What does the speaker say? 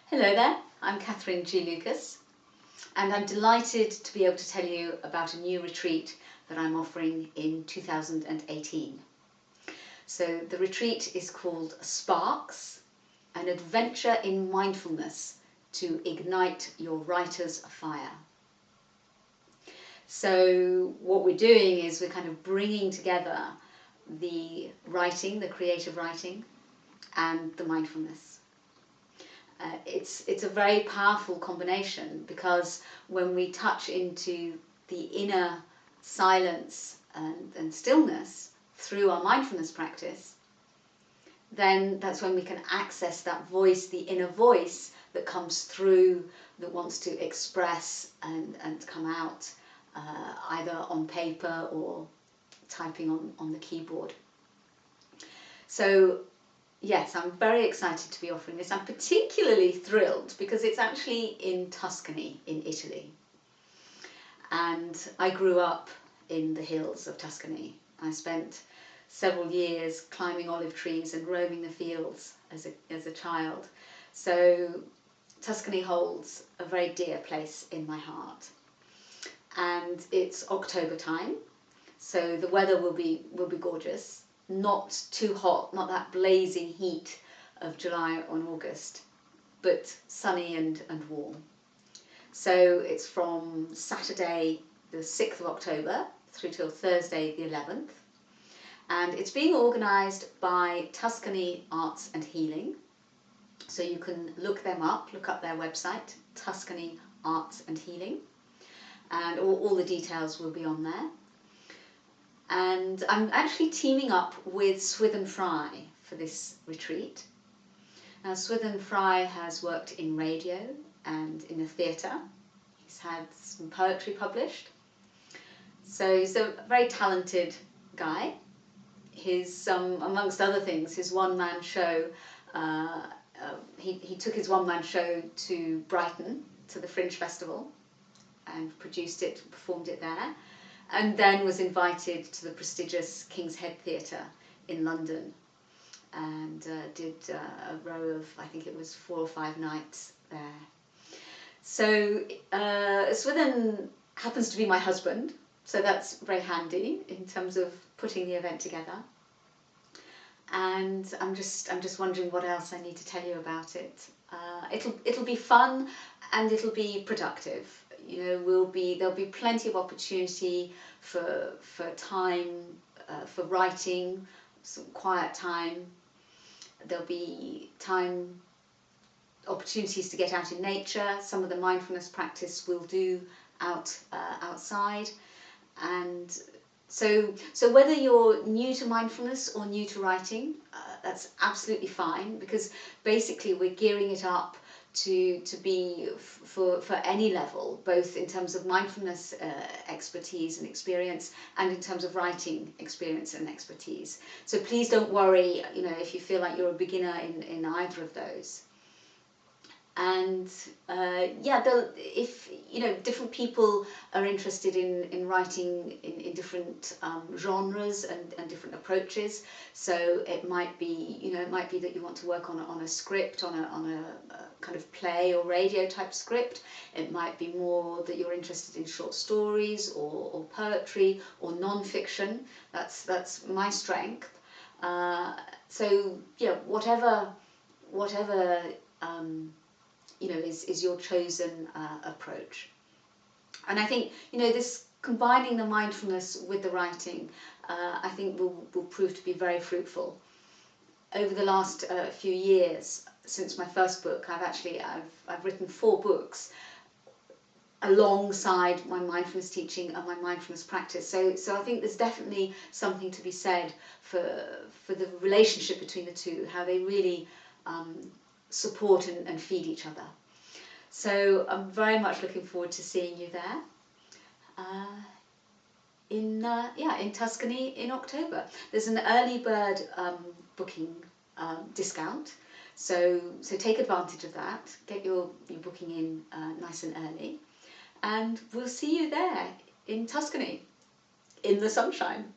Hello there, I'm Catherine G. Lucas, and I'm delighted to be able to tell you about a new retreat that I'm offering in 2018. So the retreat is called Sparks, an adventure in mindfulness to ignite your writer's fire. So what we're doing is we're kind of bringing together the writing, the creative writing, and the mindfulness. It's a very powerful combination, because when we touch into the inner silence and stillness through our mindfulness practice, then that's when we can access that voice, the inner voice that comes through, that wants to express and come out either on paper or typing on the keyboard. So yes, I'm very excited to be offering this. I'm particularly thrilled because it's actually in Tuscany in Italy. And I grew up in the hills of Tuscany. I spent several years climbing olive trees and roaming the fields as a child. So Tuscany holds a very dear place in my heart. And it's October time, so the weather will be gorgeous. Not too hot, not that blazing heat of July and August, but sunny and warm. So it's from Saturday the 6th of October through till Thursday the 11th. And it's being organised by Tuscany Arts and Healing. So you can look up their website, Tuscany Arts and Healing. And all the details will be on there. And I'm actually teaming up with Swithin Fry for this retreat. Now, Swithin Fry has worked in radio and in the theatre. He's had some poetry published. So he's a very talented guy. His, amongst other things, his one-man show, he took his one-man show to Brighton, to the Fringe Festival, and produced it, performed it there. And then was invited to the prestigious King's Head Theatre in London and did a row of, I think it was 4 or 5 nights there. So Swithin happens to be my husband, so that's very handy in terms of putting the event together. And I'm just wondering what else I need to tell you about it. It'll be fun and it'll be productive. You know, there'll be plenty of opportunity for time, for writing, some quiet time. There'll be opportunities to get out in nature. Some of the mindfulness practice we'll do outside. And so whether you're new to mindfulness or new to writing, that's absolutely fine, because basically we're gearing it up to be for any level, both in terms of mindfulness expertise and experience, and in terms of writing experience and expertise. So please don't worry, you know, if you feel like you're a beginner in either of those. And yeah, if you know, different people are interested in writing in different genres and different approaches. So it might be, you know, it might be that you want to work on a script, on a kind of play or radio type script. It might be more that you're interested in short stories or poetry or non-fiction. That's my strength. So yeah, whatever you know, is your chosen approach. And I think, you know, this combining the mindfulness with the writing, I think will prove to be very fruitful. Over the last few years, since my first book, I've written 4 books alongside my mindfulness teaching and my mindfulness practice. So I think there's definitely something to be said for the relationship between the two, how they really support and feed each other. So I'm very much looking forward to seeing you there in Tuscany in October. There's an early bird booking discount, so take advantage of that. Get your booking in nice and early, and we'll see you there in Tuscany in the sunshine.